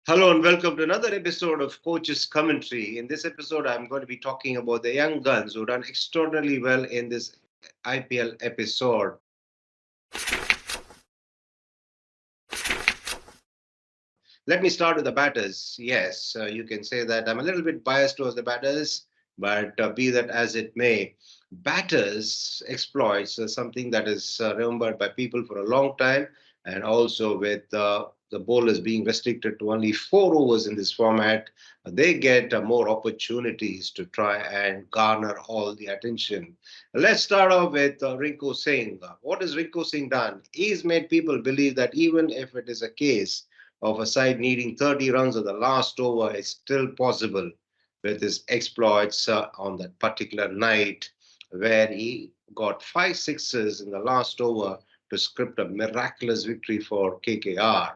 Hello and welcome to another episode of Coach's Commentary. In this episode, I'm going to be talking about the young guns who done extraordinarily well in this IPL episode. Let me start with the batters. Yes, you can say that I'm a little bit biased towards the batters, but be that as it may, batters exploits something that is remembered by people for a long time, and also with the bowlers being restricted to only 4 overs in this format, they get more opportunities to try and garner all the attention. Let's start off with Rinku Singh. What has Rinku Singh done? He's made people believe that even if it is a case of a side needing 30 runs at the last over is still possible with his exploits on that particular night, where he got 5 sixes in the last over to script a miraculous victory for KKR.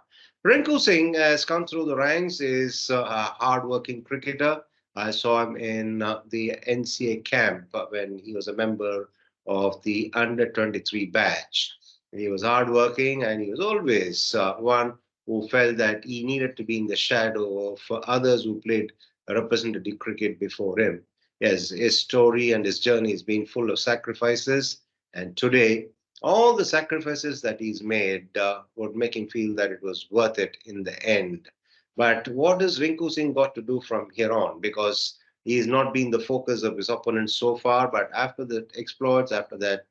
Rinku Singh has come through the ranks, is a hard-working cricketer. I saw him in the NCA camp when he was a member of the under 23 batch. He was hardworking and he was always one who felt that he needed to be in the shadow of others who played representative cricket before him. Yes, his story and his journey has been full of sacrifices, and today, all the sacrifices that he's made would make him feel that it was worth it in the end. But what does Rinku Singh got to do from here on? Because he has not been the focus of his opponents so far, but after the exploits, after that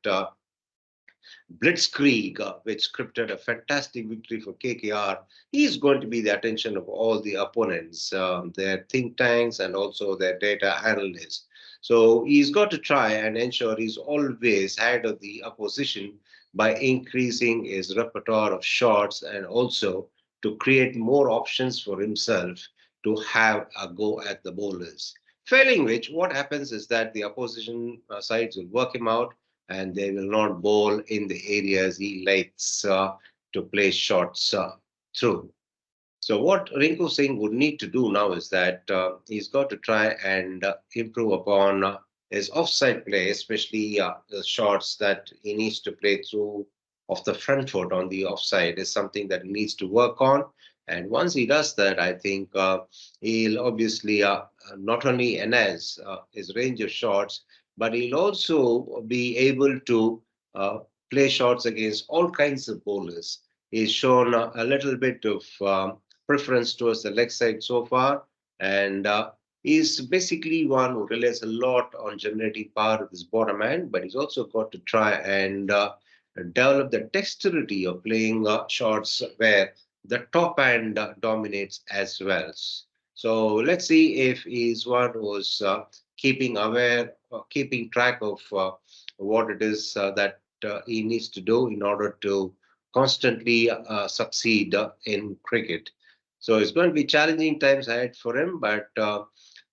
Blitzkrieg, which scripted a fantastic victory for KKR, he's going to be the attention of all the opponents, their think tanks, and also their data analysts. So he's got to try and ensure he's always ahead of the opposition by increasing his repertoire of shots and also to create more options for himself to have a go at the bowlers. Failing which, what happens is that the opposition sides will work him out and they will not bowl in the areas he likes to play shots through. So what Rinku Singh would need to do now is that he's got to try and improve upon his offside play, especially the shots that he needs to play through off the front foot on the offside is something that he needs to work on. And once he does that, I think he'll obviously not only enhance his range of shots, but he'll also be able to play shots against all kinds of bowlers. He's shown a little bit of preference towards the leg side so far, and he's basically one who relies a lot on generating power with his bottom end, but he's also got to try and develop the dexterity of playing shots where the top end dominates as well. So let's see if he's one who's keeping aware, keeping track of what it is that he needs to do in order to constantly succeed in cricket. So it's going to be challenging times ahead for him, but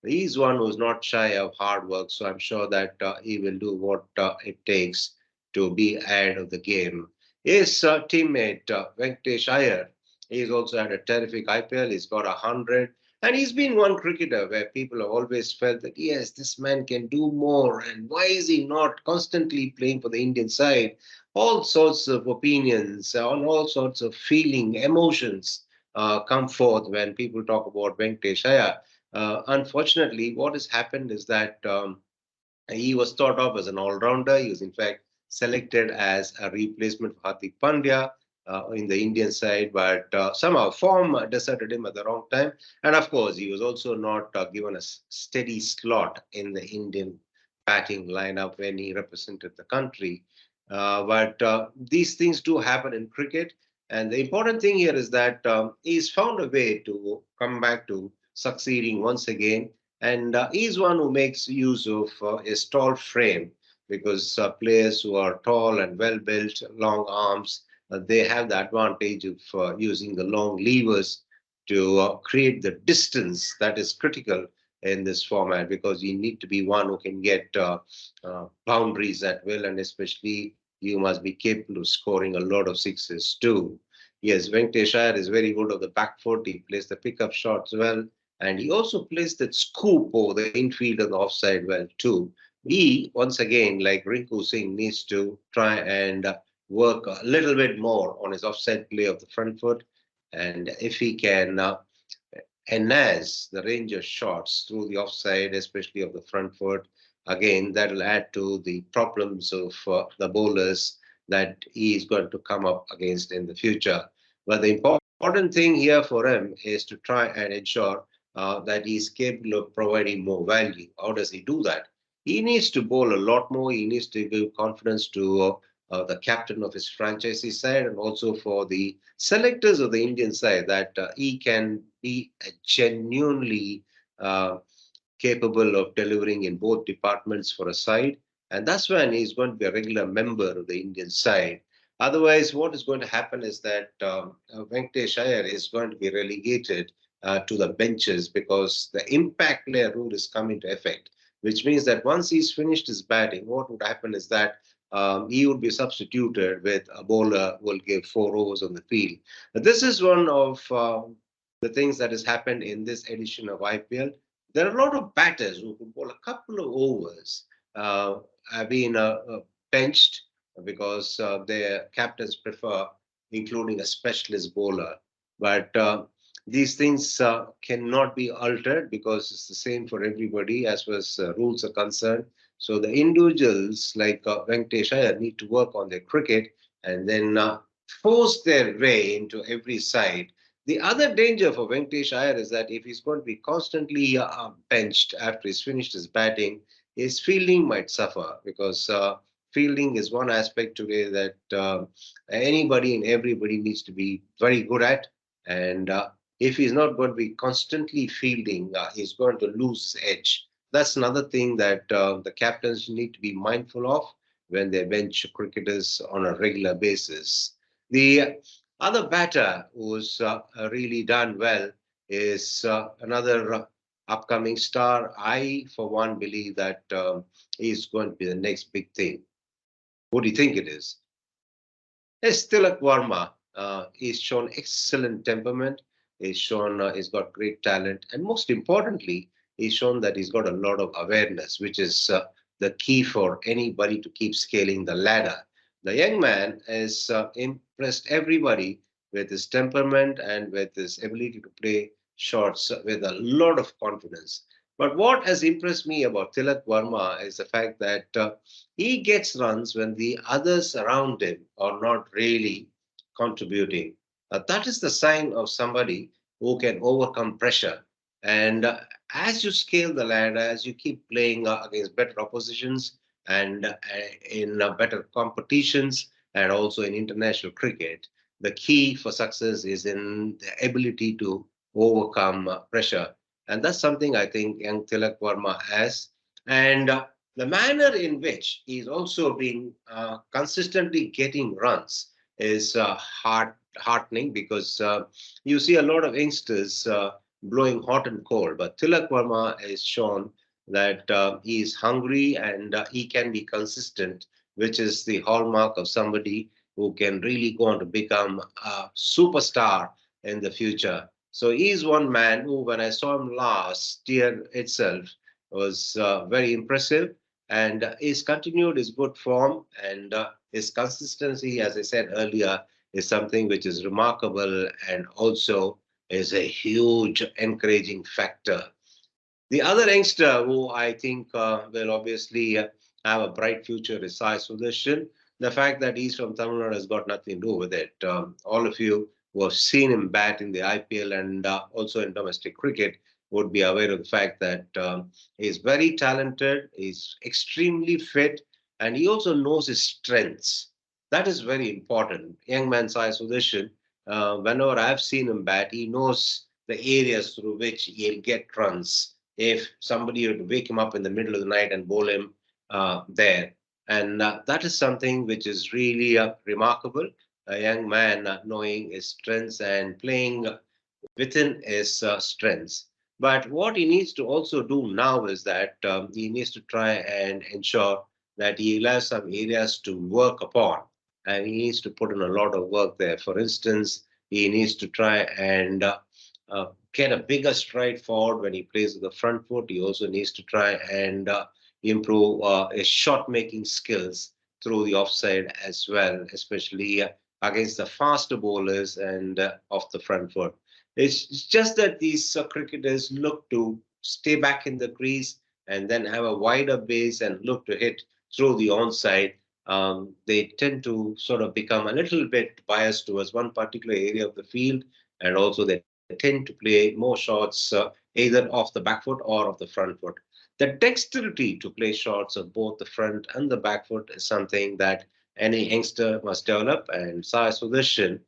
he's one who's not shy of hard work. So I'm sure that he will do what it takes to be ahead of the game. His teammate Venkatesh Iyer, he's also had a terrific IPL. He's got 100. And he's been one cricketer where people have always felt that, yes, this man can do more. And why is he not constantly playing for the Indian side? All sorts of opinions, on all sorts of feeling, emotions come forth when people talk about Venkatesh Iyer. Unfortunately, what has happened is that he was thought of as an all-rounder. He was in fact selected as a replacement for Hardik Pandya in the Indian side, but somehow form deserted him at the wrong time. And of course, he was also not given a steady slot in the Indian batting lineup when he represented the country. But these things do happen in cricket. And the important thing here is that he's found a way to come back to succeeding once again. And he's one who makes use of his tall frame because players who are tall and well built, long arms, they have the advantage of using the long levers to create the distance that is critical in this format because you need to be one who can get boundaries at will, and especially you must be capable of scoring a lot of sixes too. Yes, Venkatesh Iyer is very good on the back foot. He plays the pickup shots well, and he also plays that scoop over the infield and the offside well too. He, once again, like Rinku Singh, needs to try and work a little bit more on his offside play of the front foot. And if he can enhance the range of shots through the offside, especially of the front foot. Again, that will add to the problems of the bowlers that he is going to come up against in the future. But the important thing here for him is to try and ensure that he is capable of providing more value. How does he do that? He needs to bowl a lot more. He needs to give confidence to the captain of his franchisee side and also for the selectors of the Indian side that he can be a genuinely uh, capable of delivering in both departments for a side. And that's when he's going to be a regular member of the Indian side. Otherwise, what is going to happen is that Venkatesh Iyer is going to be relegated to the benches because the impact player rule is coming into effect, which means that once he's finished his batting, what would happen is that he would be substituted with a bowler who will give 4 overs on the field. This is one of the things that has happened in this edition of IPL. There are a lot of batters who could bowl a couple of overs, have been benched because their captains prefer including a specialist bowler. But these things cannot be altered because it's the same for everybody as far as rules are concerned. So the individuals like Venkatesh Iyer need to work on their cricket and then force their way into every side. The other danger for Venkatesh Iyer is that if he's going to be constantly benched after he's finished his batting, his fielding might suffer because fielding is one aspect today that anybody and everybody needs to be very good at. And if he's not going to be constantly fielding, he's going to lose his edge. That's another thing that the captains need to be mindful of when they bench cricketers on a regular basis. The other batter who's really done well is another upcoming star. I, for one, believe that he's going to be the next big thing. What do you think it is? Yes, Tilak Varma. He's shown excellent temperament. He's got great talent, and most importantly, he's shown that he's got a lot of awareness, which is the key for anybody to keep scaling the ladder. The young man has impressed everybody with his temperament and with his ability to play shots with a lot of confidence. But what has impressed me about Tilak Varma is the fact that he gets runs when the others around him are not really contributing. That is the sign of somebody who can overcome pressure. And as you scale the ladder, as you keep playing against better oppositions and in better competitions and also in international cricket, the key for success is in the ability to overcome pressure. And that's something I think young Tilak Varma has. And the manner in which he's also been consistently getting runs is heartening because you see a lot of youngsters blowing hot and cold. But Tilak Verma has shown that he is hungry and he can be consistent, which is the hallmark of somebody who can really go on to become a superstar in the future. So he's one man who, when I saw him last year itself, was very impressive and he's continued his good form and his consistency, as I said earlier, is something which is remarkable and also is a huge encouraging factor. The other youngster who I think will obviously have a bright future is Sai Sudarshan. The fact that he's from Tamil Nadu has got nothing to do with it. All of you who have seen him bat in the IPL and also in domestic cricket would be aware of the fact that he's very talented, he's extremely fit, and he also knows his strengths. That is very important. Young man Sai Sudarshan, whenever I've seen him bat, he knows the areas through which he'll get runs if somebody were to wake him up in the middle of the night and bowl him there. And that is something which is really remarkable. A young man knowing his strengths and playing within his strengths. But what he needs to also do now is that he needs to try and ensure that he has some areas to work upon. And he needs to put in a lot of work there. For instance, he needs to try and get a bigger stride forward when he plays with the front foot. He also needs to try and improve his shot making skills through the offside as well, especially against the faster bowlers and off the front foot. It's just that these cricketers look to stay back in the crease and then have a wider base and look to hit through the onside. They tend to sort of become a little bit biased towards one particular area of the field, and also they tend to play more shots either off the back foot or off the front foot. The dexterity to play shots of both the front and the back foot is something that any youngster must develop, and Sai Sudarshan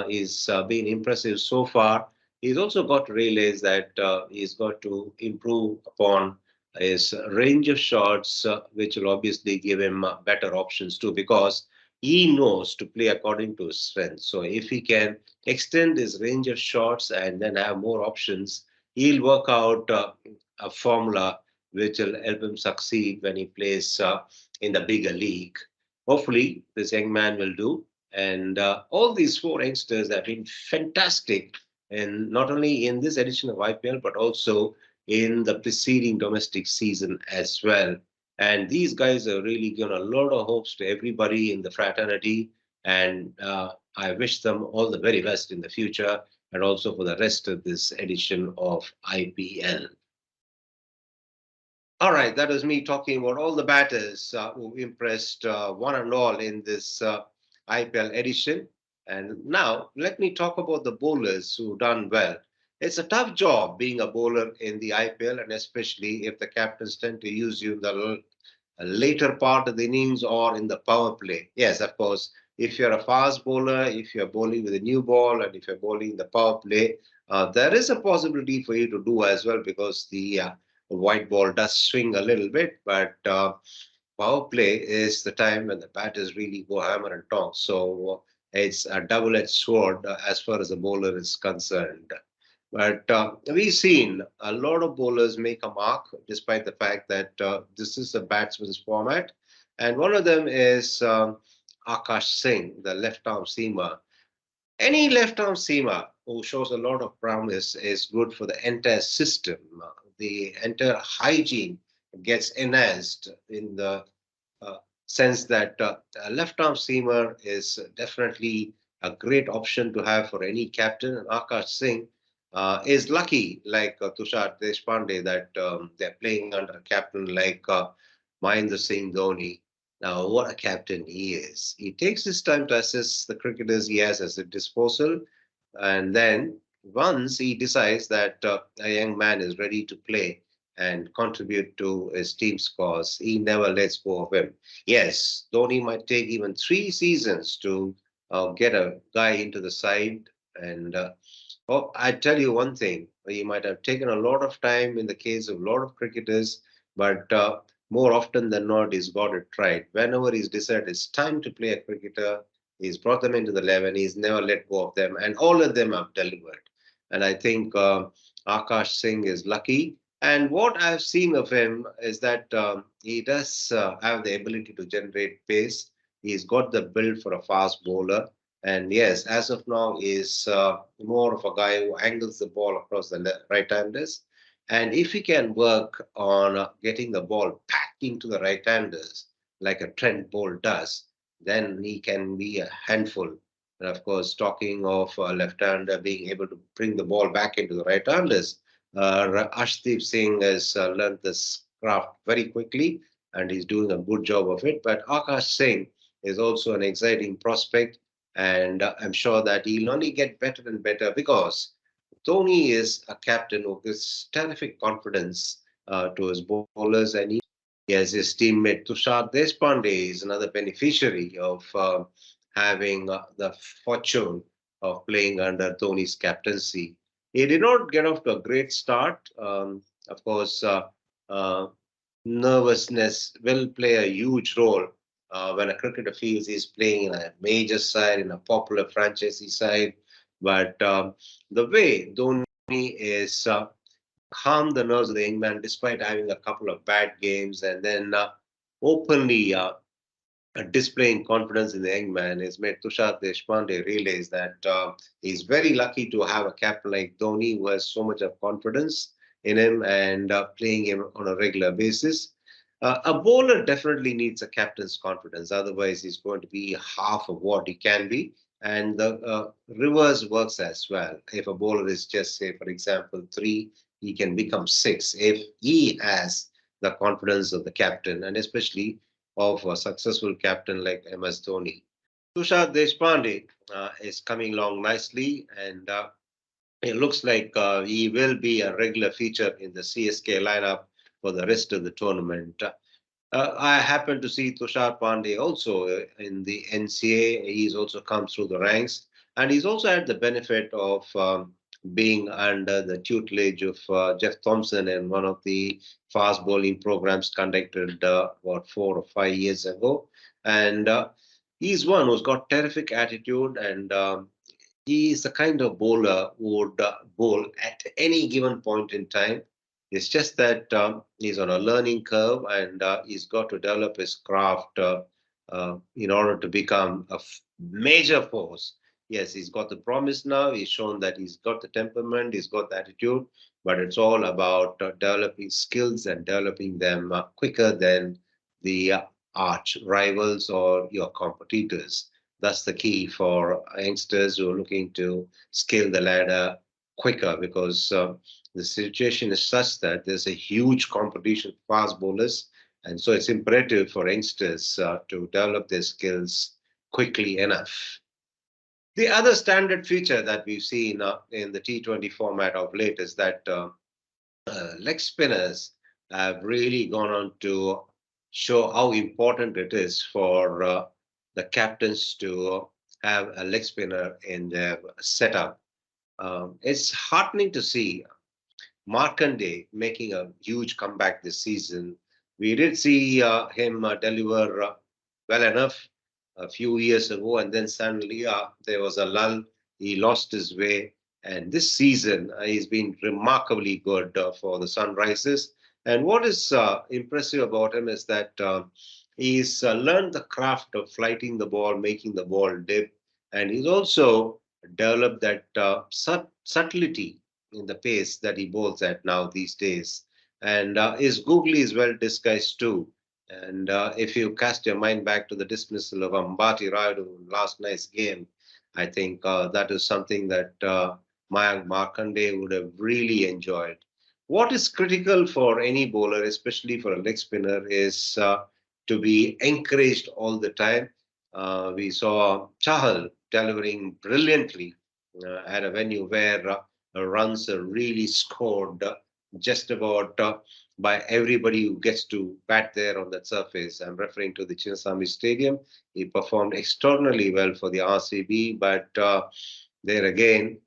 is been impressive so far. He's also got to realize that he's got to improve upon his range of shots, which will obviously give him better options too, because he knows to play according to his strength. So if he can extend his range of shots and then have more options, he'll work out a formula which will help him succeed when he plays in the bigger league. Hopefully, this young man will do. And all these four youngsters have been fantastic, and not only in this edition of IPL, but also in the preceding domestic season as well. And these guys are really given a lot of hopes to everybody in the fraternity. And I wish them all the very best in the future and also for the rest of this edition of IPL. All right, that was me talking about all the batters who impressed one and all in this IPL edition. And now let me talk about the bowlers who done well. It's a tough job being a bowler in the IPL, and especially if the captains tend to use you in the later part of the innings or in the power play. Yes, of course, if you're a fast bowler, if you're bowling with a new ball, and if you're bowling the power play, there is a possibility for you to do as well, because the white ball does swing a little bit, but power play is the time when the batters really go hammer and tongs. So it's a double-edged sword as far as the bowler is concerned. But we've seen a lot of bowlers make a mark, despite the fact that this is a batsman's format. And one of them is Akash Singh, the left-arm seamer. Any left-arm seamer who shows a lot of promise is good for the entire system. The entire hygiene gets enhanced in the sense that a left-arm seamer is definitely a great option to have for any captain. And Akash Singh is lucky, like Tushar Deshpande, that they're playing under a captain like Mahendra Singh Dhoni. Now, what a captain he is. He takes his time to assess the cricketers he has at his disposal. And then once he decides that a young man is ready to play and contribute to his team's cause, he never lets go of him. Yes, Dhoni might take even 3 seasons to get a guy into the side. And oh, I tell you one thing, he might have taken a lot of time in the case of a lot of cricketers, but more often than not, he's got it right. Whenever he's decided it's time to play a cricketer, he's brought them into the 11, he's never let go of them, and all of them have delivered. And I think Akash Singh is lucky. And what I've seen of him is that he does have the ability to generate pace. He's got the build for a fast bowler. And yes, as of now, is more of a guy who angles the ball across the right-handers. And if he can work on getting the ball back into the right-handers, like a Trent Bolt does, then he can be a handful. And of course, talking of a left-hander being able to bring the ball back into the right-handers, Ashdeep Singh has learned this craft very quickly, and he's doing a good job of it. But Akash Singh is also an exciting prospect, and I'm sure that he'll only get better and better, because Dhoni is a captain who gives terrific confidence to his bowlers, and he has his teammate Tushar Deshpande is another beneficiary of having the fortune of playing under Dhoni's captaincy. He did not get off to a great start. Of course, uh, nervousness will play a huge role when a cricketer feels he's playing in a major side, in a popular franchisee side. But the way Dhoni is calm the nerves of the young man despite having a couple of bad games, and then openly displaying confidence in the young man has made Tushar Deshpande realize that he's very lucky to have a captain like Dhoni who has so much of confidence in him and playing him on a regular basis. A bowler definitely needs a captain's confidence, otherwise, he's going to be half of what he can be. And the reverse works as well. If a bowler is just, say, for example, three, he can become six if he has the confidence of the captain, and especially of a successful captain like MS Dhoni. Tushar Deshpande is coming along nicely, and it looks like he will be a regular feature in the CSK lineup for the rest of the tournament. I happen to see Tushar Pandey also in the NCA. He's also come through the ranks, and he's also had the benefit of being under the tutelage of Jeff Thompson in one of the fast bowling programs conducted about 4 or 5 years ago. And he's one who's got terrific attitude, and he is the kind of bowler who would bowl at any given point in time. It's just that he's on a learning curve, and he's got to develop his craft in order to become a major force. Yes, he's got the promise now. He's shown that he's got the temperament, he's got the attitude, but it's all about developing skills and developing them quicker than the arch rivals or your competitors. That's the key for youngsters who are looking to scale the ladder quicker, because the situation is such that there's a huge competition for fast bowlers. And so it's imperative for youngsters to develop their skills quickly enough. The other standard feature that we've seen in the T20 format of late is that leg spinners have really gone on to show how important it is for the captains to have a leg spinner in their setup. It's heartening to see Markande making a huge comeback this season. We did see him deliver well enough a few years ago, and then suddenly there was a lull. He lost his way, and this season he's been remarkably good for the Sunrisers. And what is impressive about him is that he's learned the craft of flighting the ball, making the ball dip, and he's also developed that subtlety in the pace that he bowls at now these days. And his googly is well disguised too. And if you cast your mind back to the dismissal of Ambati Rayudu in last night's game, I think that is something that Mayank Markande would have really enjoyed. What is critical for any bowler, especially for a leg spinner, is to be encouraged all the time. We saw Chahal delivering brilliantly at a venue where runs are really scored just about by everybody who gets to bat there on that surface. I'm referring to the Chinnaswamy Stadium. He performed extraordinarily well for the RCB, but there again,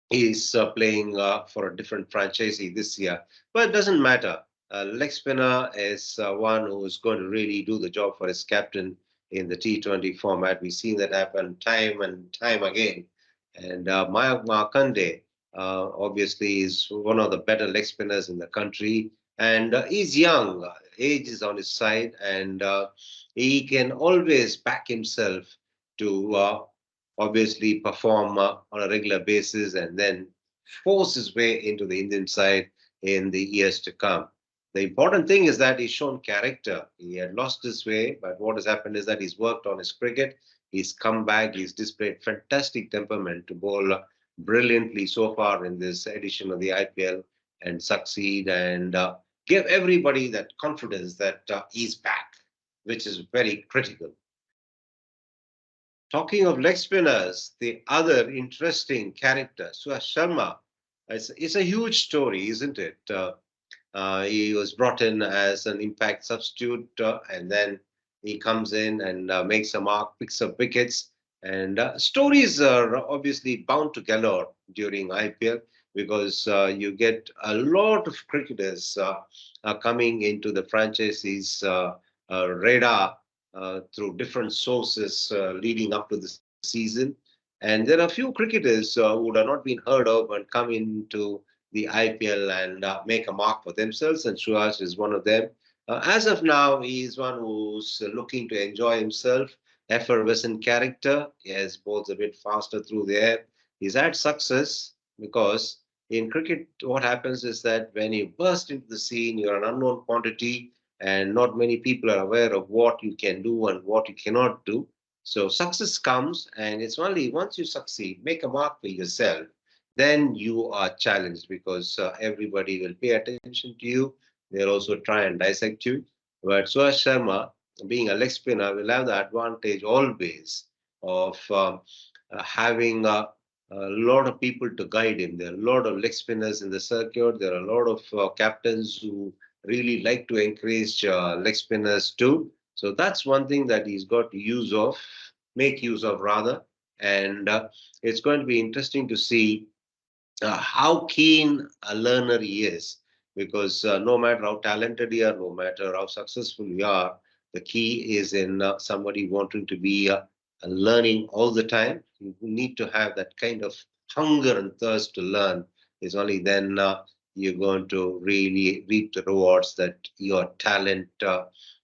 he's playing for a different franchisee this year. But it doesn't matter. Leg spinner is one who is going to really do the job for his captain in the T20 format. We've seen that happen time and time again. And Mayank Markande obviously is one of the better leg spinners in the country. And he's young, age is on his side, and he can always back himself to obviously perform on a regular basis and then force his way into the Indian side in the years to come. The important thing is that he's shown character. He had lost his way, but what has happened is that he's worked on his cricket. He's come back. He's displayed fantastic temperament to bowl brilliantly so far in this edition of the IPL and succeed and give everybody that confidence that he's back, which is very critical. Talking of leg spinners, the other interesting character, Suyash Sharma, it's a huge story, isn't it? He was brought in as an impact substitute, and then he comes in and makes a mark, picks up wickets. And stories are obviously bound to galore during IPL because you get a lot of cricketers coming into the franchise's radar through different sources leading up to the season. And there are few cricketers who would have not been heard of and come into the IPL and make a mark for themselves. And Suyash is one of them. As of now, he is one who's looking to enjoy himself, effervescent character. He has bowls a bit faster through the air. He's had success because in cricket, what happens is that when you burst into the scene, you're an unknown quantity, and not many people are aware of what you can do and what you cannot do. So success comes, and it's only once you succeed, make a mark for yourself, then you are challenged because everybody will pay attention to you. They'll also try and dissect you. But Suresh Sharma, being a leg spinner, will have the advantage always of having a lot of people to guide him. There are a lot of leg spinners in the circuit. There are a lot of captains who really like to encourage leg spinners too. So that's one thing that he's got use of, make use of rather. And it's going to be interesting to see how keen a learner he is, because no matter how talented you are, no matter how successful you are, the key is in somebody wanting to be learning all the time. You need to have that kind of hunger and thirst to learn. Is only then you're going to really reap the rewards that your talent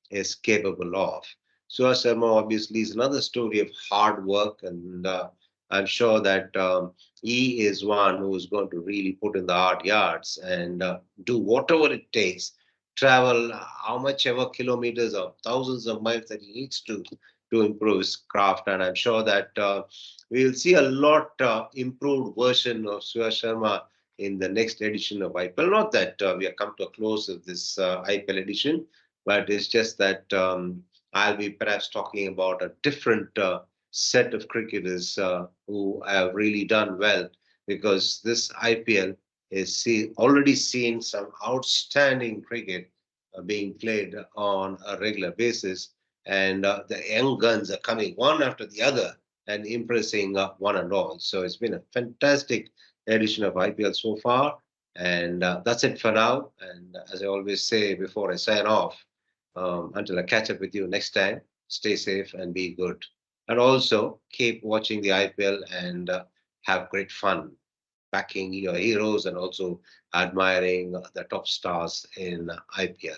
is capable of. Suha Sharma obviously is another story of hard work, and I'm sure that he is one who is going to really put in the hard yards and do whatever it takes, travel how much ever kilometers or thousands of miles that he needs to improve his craft. And I'm sure that we will see a lot improved version of Surya Sharma in the next edition of IPL. Not that we have come to a close of this IPL edition, but it's just that I'll be perhaps talking about a different set of cricketers who have really done well, because this IPL is already seen some outstanding cricket being played on a regular basis, and the young guns are coming one after the other and impressing one and all. So it's been a fantastic edition of IPL so far, and that's it for now. And as I always say before I sign off, until I catch up with you next time, stay safe and be good. And also keep watching the IPL and have great fun backing your heroes and also admiring the top stars in IPL.